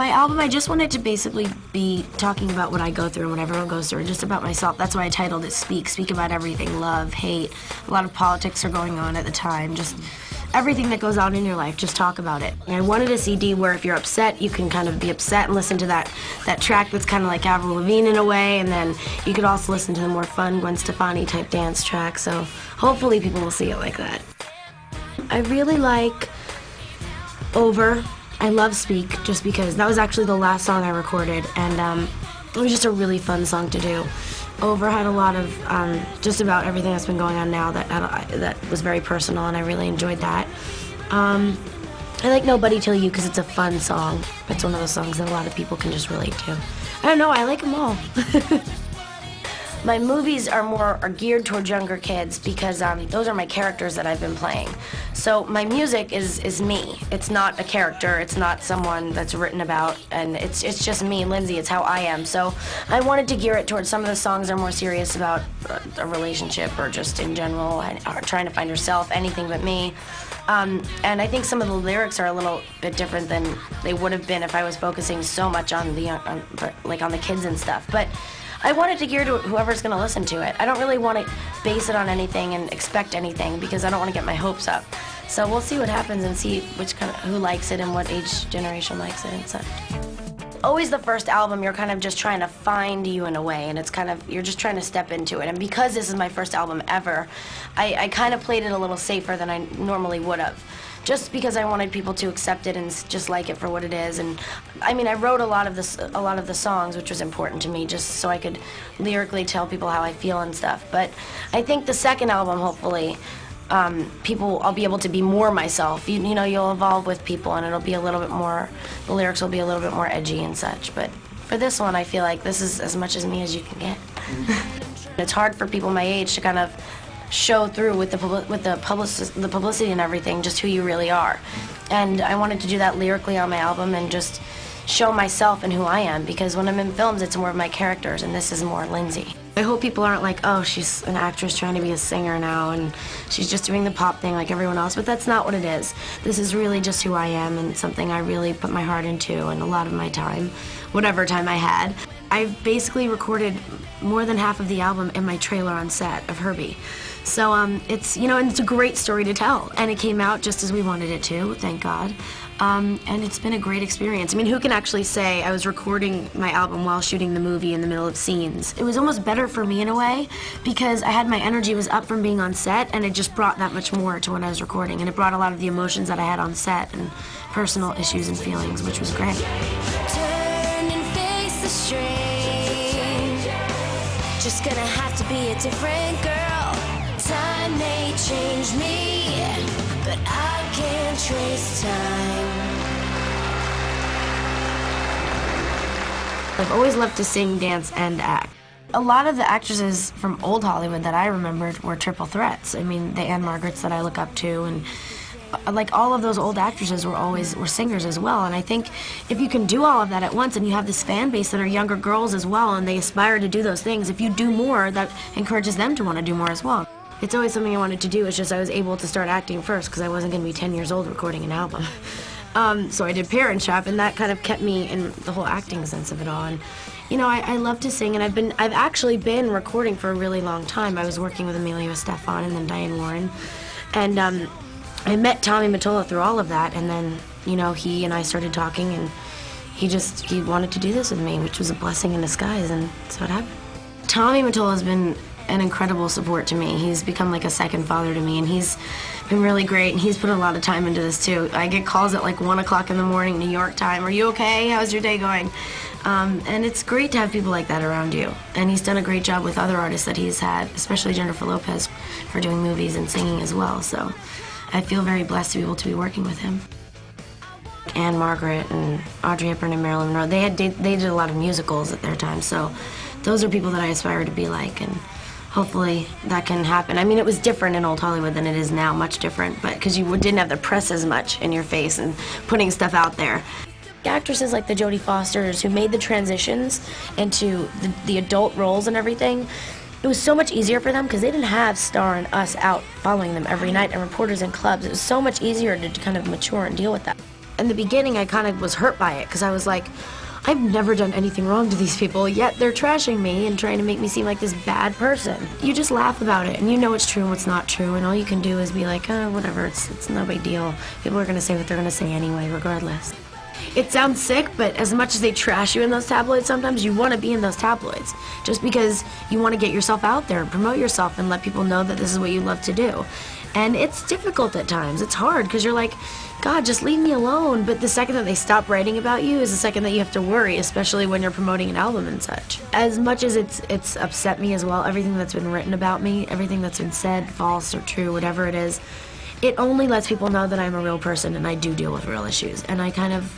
My album, I just wanted to basically be talking about what I go through and what everyone goes through, and just about myself. That's why I titled it Speak. Speak about everything, love, hate. A lot of politics are going on at the time. Just everything that goes on in your life, just talk about it. And I wanted a CD where if you're upset, you can kind of be upset and listen to that track that's kind of like Avril Lavigne in a way, and then you could also listen to the more fun Gwen Stefani type dance track, so hopefully people will see it like that. I really like Over. I love Speak, just because that was actually the last song I recorded, and it was just a really fun song to do. Over had a lot of just about everything that's been going on now that was very personal, and I really enjoyed that. I like Nobody Till You because it's a fun song. It's one of those songs that a lot of people can just relate to. I don't know, I like them all. My movies are geared towards younger kids because those are my characters that I've been playing. So my music is me. It's not a character. It's not someone that's written about, and it's just me, Lindsay. It's how I am. So I wanted to gear it towards some of the songs are more serious about a relationship or just in general, or trying to find yourself, anything but me. And I think some of the lyrics are a little bit different than they would have been if I was focusing so much on the kids and stuff. But I wanted to gear to whoever's going to listen to it. I don't really want to base it on anything and expect anything because I don't want to get my hopes up. So we'll see what happens and see who likes it and what age generation likes it and such. Always the first album, you're kind of just trying to find you in a way, and it's kind of, you're just trying to step into it. And because this is my first album ever, I kind of played it a little safer than I normally would have. Just because I wanted people to accept it and just like it for what it is. And I mean, I wrote a lot of the songs, which was important to me, just so I could lyrically tell people how I feel and stuff. But I think the second album, hopefully, I'll be able to be more myself. You know, you'll evolve with people, and it'll be a little bit more, the lyrics will be a little bit more edgy and such. But for this one, I feel like this is as much as me as you can get. It's hard for people my age to kind of show through with the publicity and everything, just who you really are. And I wanted to do that lyrically on my album and just show myself and who I am, because when I'm in films, it's more of my characters, and this is more Lindsay. I hope people aren't like, oh, she's an actress trying to be a singer now, and she's just doing the pop thing like everyone else, but that's not what it is. This is really just who I am, and something I really put my heart into, and a lot of my time, whatever time I had. I've basically recorded more than half of the album in my trailer on set of Herbie. So it's, you know, and it's a great story to tell, and it came out just as we wanted it to, thank God. And it's been a great experience. I mean, who can actually say I was recording my album while shooting the movie in the middle of scenes? It was almost better for me in a way, because I had my energy was up from being on set, and it just brought that much more to when I was recording, and it brought a lot of the emotions that I had on set and personal issues and feelings, which was great. Turn and face the strange. Just gonna have to be a different girl. Time may change me, but I can't trace time. I've always loved to sing, dance, and act. A lot of the actresses from old Hollywood that I remembered were triple threats. I mean, the Anne Margarets that I look up to, and like all of those old actresses were singers as well. And I think if you can do all of that at once, and you have this fan base that are younger girls as well, and they aspire to do those things, if you do more, that encourages them to want to do more as well. It's always something I wanted to do. It's just I was able to start acting first because I wasn't going to be 10 years old recording an album. So I did Parent Trap, and that kind of kept me in the whole acting sense of it all. And you know, I love to sing, and I've actually been recording for a really long time. I was working with Emilio Estefan and then Diane Warren, and I met Tommy Mottola through all of that. And then, you know, he and I started talking, and he wanted to do this with me, which was a blessing in disguise, and so it happened. Tommy Mottola has been an incredible support to me. He's become like a second father to me, and he's been really great, and he's put a lot of time into this too. I get calls at like 1 o'clock in the morning, New York time, "Are you okay? How's your day going?" And it's great to have people like that around you. And he's done a great job with other artists that he's had, especially Jennifer Lopez, for doing movies and singing as well. So I feel very blessed to be able to be working with him. Anne Margaret and Audrey Hepburn and Marilyn Monroe, they did a lot of musicals at their time, so those are people that I aspire to be like, and hopefully that can happen. I mean, it was different in old Hollywood than it is now, much different, but because you didn't have the press as much in your face and putting stuff out there. Actresses like the Jodie Fosters who made the transitions into the adult roles and everything, it was so much easier for them because they didn't have Star and us out following them every night and reporters in clubs. It was so much easier to kind of mature and deal with that. In the beginning, I kind of was hurt by it, because I was like, I've never done anything wrong to these people, yet they're trashing me and trying to make me seem like this bad person. You just laugh about it, and you know what's true and what's not true, and all you can do is be like, oh, whatever, it's no big deal. People are gonna say what they're gonna say anyway, regardless. It sounds sick, but as much as they trash you in those tabloids, sometimes you want to be in those tabloids, just because you want to get yourself out there and promote yourself and let people know that this is what you love to do. And it's difficult at times. It's hard, because you're like, God, just leave me alone. But the second that they stop writing about you is the second that you have to worry, especially when you're promoting an album and such. As much as it's upset me as well, everything that's been written about me, everything that's been said, false or true, whatever it is, it only lets people know that I'm a real person and I do deal with real issues. And I kind of,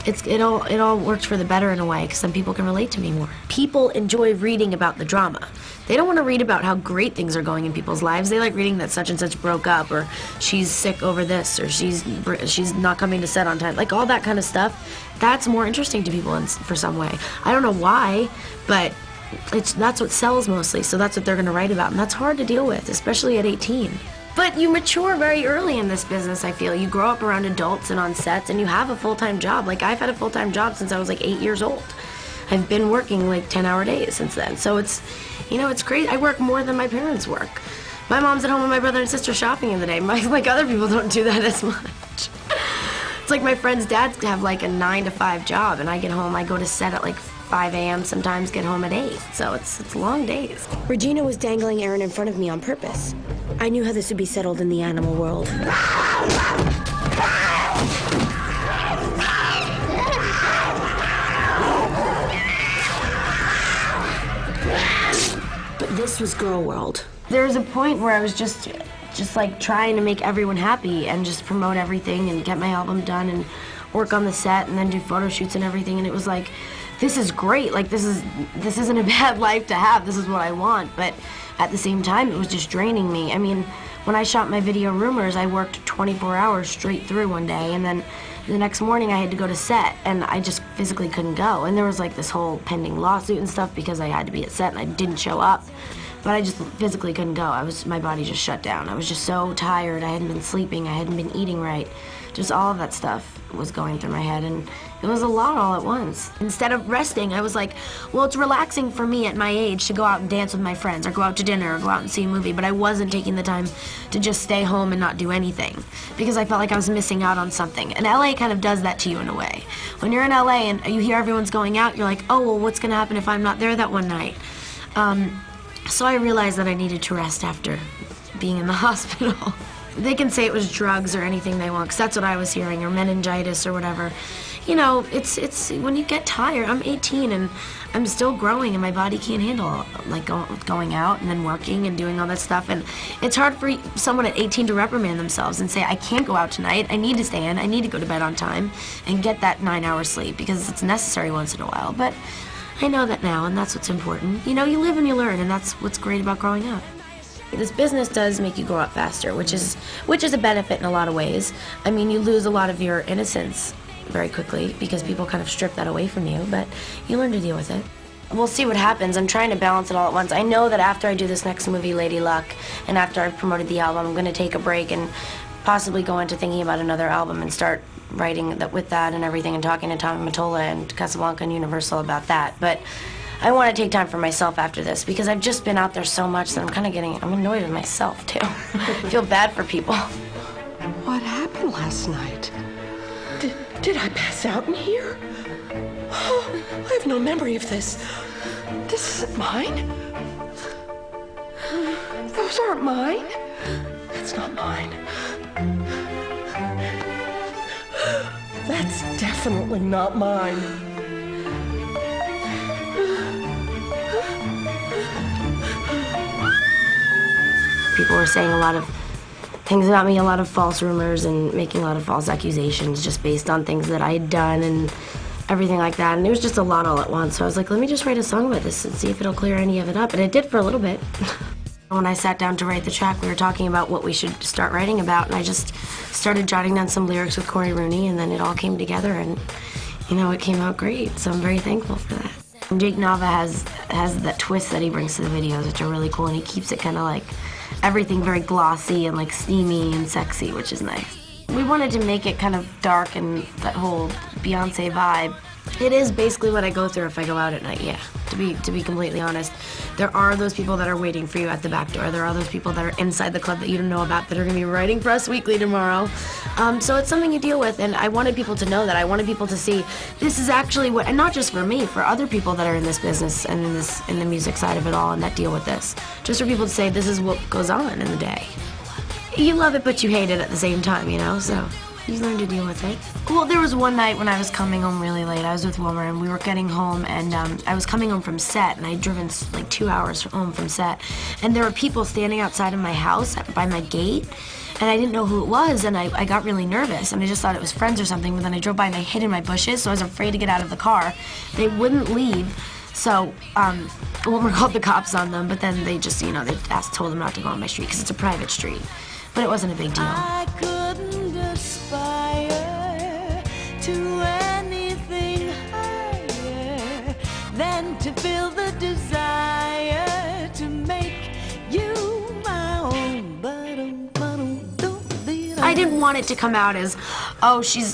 it all works for the better in a way, because then people can relate to me more. People enjoy reading about the drama. They don't want to read about how great things are going in people's lives. They like reading that such and such broke up, or she's sick over this, or she's not coming to set on time. Like all that kind of stuff, that's more interesting to people for some way. I don't know why, but that's what sells mostly, so that's what they're going to write about, and that's hard to deal with, especially at 18. But you mature very early in this business, I feel. You grow up around adults and on sets, and you have a full-time job. Like, I've had a full-time job since I was like 8 years old. I've been working like 10-hour days since then. So it's, you know, it's crazy. I work more than my parents work. My mom's at home with my brother and sister shopping in the day. Like other people don't do that as much. It's like my friends' dads have like a 9 to 5 job, and I get home, I go to set at like 5 a.m., sometimes get home at 8. So it's long days. Regina was dangling Aaron in front of me on purpose. I knew how this would be settled in the animal world. But this was girl world. There was a point where I was just like trying to make everyone happy and just promote everything and get my album done and work on the set and then do photo shoots and everything, and it was like, this is great, like this isn't a bad life to have, this is what I want, but at the same time it was just draining me. I mean, when I shot my video Rumors, I worked 24 hours straight through one day, and then the next morning I had to go to set, and I just physically couldn't go, and there was like this whole pending lawsuit and stuff because I had to be at set and I didn't show up. But I just physically couldn't go. My body just shut down. I was just so tired. I hadn't been sleeping. I hadn't been eating right. Just all of that stuff was going through my head, and it was a lot all at once. Instead of resting, I was like, well, it's relaxing for me at my age to go out and dance with my friends, or go out to dinner, or go out and see a movie, but I wasn't taking the time to just stay home and not do anything, because I felt like I was missing out on something. And LA kind of does that to you in a way. When you're in LA and you hear everyone's going out, you're like, oh, well, what's gonna happen if I'm not there that one night? So I realized that I needed to rest after being in the hospital. They can say it was drugs or anything they want, because that's what I was hearing, or meningitis or whatever. You know, it's when you get tired. I'm 18 and I'm still growing, and my body can't handle like going out and then working and doing all that stuff. And it's hard for someone at 18 to reprimand themselves and say, I can't go out tonight. I need to stay in. I need to go to bed on time and get that 9 hours sleep, because it's necessary once in a while. But I know that now, and that's what's important. You know, you live and you learn, and that's what's great about growing up. This business does make you grow up faster, which is a benefit in a lot of ways. I mean, you lose a lot of your innocence very quickly because people kind of strip that away from you, but you learn to deal with it. We'll see what happens. I'm trying to balance it all at once. I know that after I do this next movie, Lady Luck, and after I've promoted the album, I'm going to take a break and possibly go into thinking about another album and start writing with that and everything, and talking to Tommy Mottola and Casablanca and Universal about that. But I want to take time for myself after this, because I've just been out there so much that I'm annoyed with myself too. I feel bad for people. What happened last night? Did I pass out in here? Oh, I have no memory of this. This isn't mine. Those aren't mine. That's not mine. That's definitely not mine. People were saying a lot of things about me, a lot of false rumors, and making a lot of false accusations just based on things that I had done and everything like that. And it was just a lot all at once. So I was like, let me just write a song about this and see if it'll clear any of it up. And it did for a little bit. When I sat down to write the track, we were talking about what we should start writing about, and I just started jotting down some lyrics with Corey Rooney, and then it all came together, and you know, it came out great. So I'm very thankful for that. And Jake Nava has that twist that he brings to the videos, which are really cool, and he keeps it kind of like everything very glossy and like steamy and sexy, which is nice. We wanted to make it kind of dark and that whole Beyonce vibe. It is basically what I go through if I go out at night, yeah. To be completely honest. There are those people that are waiting for you at the back door. There are those people that are inside the club that you don't know about that are gonna be writing for Us Weekly tomorrow. So it's something you deal with, and I wanted people to know that. I wanted people to see this is actually what, and not just for me, for other people that are in this business and in the music side of it all and that deal with this. Just for people to say this is what goes on in the day. You love it, but you hate it at the same time, you know, so. You learn to deal with it. Well, there was one night when I was coming home really late. I was with Wilmer, and we were getting home, and I was coming home from set, and I'd driven like 2 hours home from set, and there were people standing outside of my house by my gate, and I didn't know who it was, and I got really nervous, and I just thought it was friends or something, but then I drove by and I hid in my bushes, so I was afraid to get out of the car. They wouldn't leave, so Wilmer called the cops on them, but then they just, you know, they told them not to go on my street, because it's a private street, but it wasn't a big deal. I couldn't aspire to anything higher than to feel the desire to make you my own. I didn't want it to come out as, oh, she's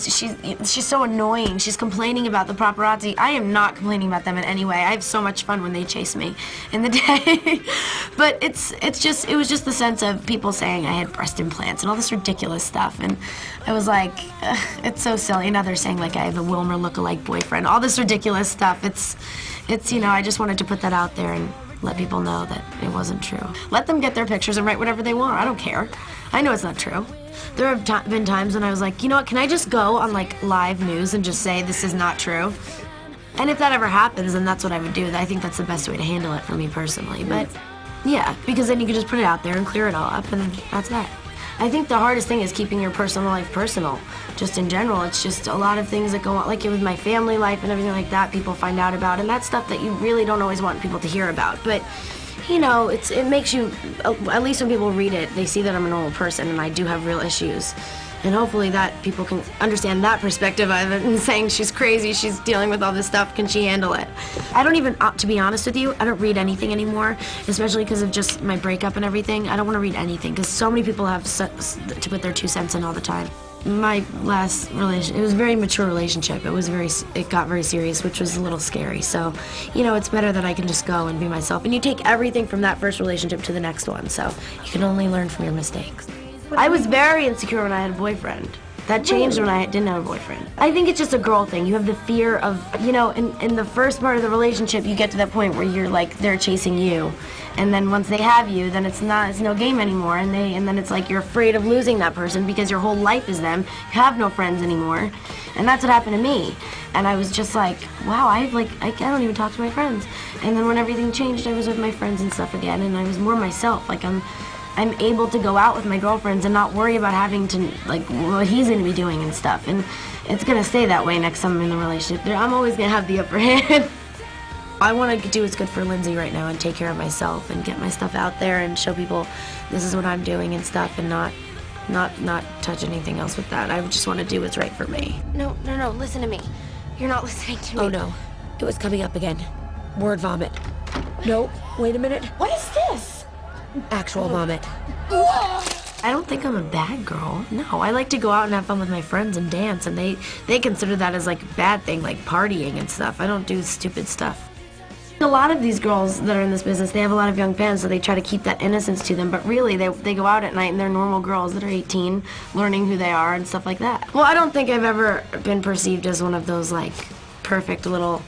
so annoying. She's complaining about the paparazzi. I am not complaining about them in any way. I have so much fun when they chase me in the day. But it was just the sense of people saying I had breast implants and all this ridiculous stuff. And I was like, it's so silly. And now they're saying like I have a Wilmer lookalike boyfriend. All this ridiculous stuff. It's you know, I just wanted to put that out there and let people know that it wasn't true. Let them get their pictures and write whatever they want. I don't care. I know it's not true. There have been times when I was like, you know what, can I just go on like live news and just say this is not true? And if that ever happens, then that's what I would do. I think that's the best way to handle it for me personally. But yeah, because then you can just put it out there and clear it all up, and that's that. I think the hardest thing is keeping your personal life personal. Just in general, it's just a lot of things that go on, like with my family life and everything like that, people find out about, and that's stuff that you really don't always want people to hear about. But you know, it makes you, at least when people read it, they see that I'm a normal person and I do have real issues. And hopefully that people can understand that perspective of it and saying she's crazy, she's dealing with all this stuff, can she handle it? I don't even, to be honest with you, I don't read anything anymore, especially because of just my breakup and everything. I don't want to read anything because so many people have to put their 2 cents in all the time. My last relationship, it was a very mature relationship. It got very serious, which was a little scary. So, you know, it's better that I can just go and be myself. And you take everything from that first relationship to the next one, so you can only learn from your mistakes. I was very insecure when I had a boyfriend. That changed when I didn't have a boyfriend. I think it's just a girl thing. You have the fear of, you know, in the first part of the relationship, you get to that point where you're like, they're chasing you. And then once they have you, then it's no game anymore. And then it's like you're afraid of losing that person because your whole life is them. You have no friends anymore. And that's what happened to me. And I was just like, wow, I don't even talk to my friends. And then when everything changed, I was with my friends and stuff again, and I was more myself. Like I'm able to go out with my girlfriends and not worry about having to, like, what he's gonna be doing and stuff. And it's gonna stay that way next time I'm in the relationship. I'm always gonna have the upper hand. I want to do what's good for Lindsay right now and take care of myself and get my stuff out there and show people this is what I'm doing and stuff, and not touch anything else with that. I just want to do what's right for me. No, listen to me. You're not listening to me. Oh no, it was coming up again. Word vomit. No, wait a minute. What is this? Actual vomit. I don't think I'm a bad girl. No, I like to go out and have fun with my friends and dance, and they consider that as like a bad thing, like partying and stuff. I don't do stupid stuff. A lot of these girls that are in this business, they have a lot of young fans, so they try to keep that innocence to them, but really they go out at night and they're normal girls that are 18, learning who they are and stuff like that. Well, I don't think I've ever been perceived as one of those like perfect little,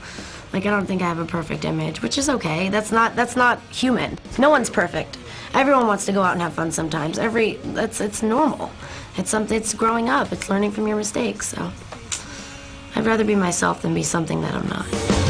like I don't think I have a perfect image, which is okay. That's not human. No one's perfect. Everyone wants to go out and have fun sometimes. It's normal. It's growing up. It's learning from your mistakes. So I'd rather be myself than be something that I'm not.